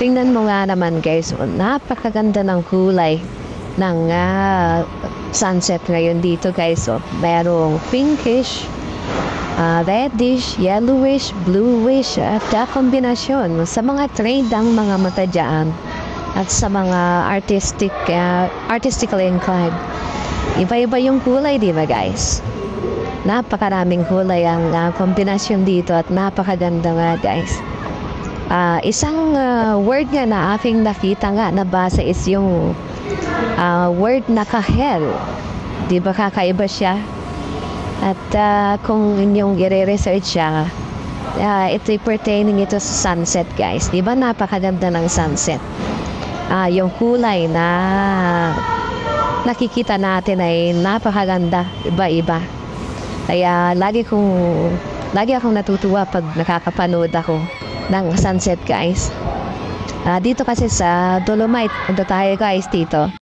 Tingnan mo nga naman guys, napakaganda ng kulay ng sunset ngayon dito guys. Merong pinkish, reddish, yellowish, bluish at kombinasyon sa mga trade ang mga mata dyan at sa mga artistically inclined. Iba-iba yung kulay, di ba guys? Napakaraming kulay ang kombinasyon dito at napakaganda nga guys. Isang word nga na aking nakita nga nabasa is yung word na kahel. Di ba kakaiba siya? At kung inyong i-research siya, ito'y pertaining ito sa sunset guys. Di ba napakaganda ng sunset? Yung kulay na nakikita natin ay napakaganda, iba-iba. Kaya lagi akong natutuwa pag nakakapanood ako ng sunset guys. Dito kasi sa Dolomite, punta tayo guys dito.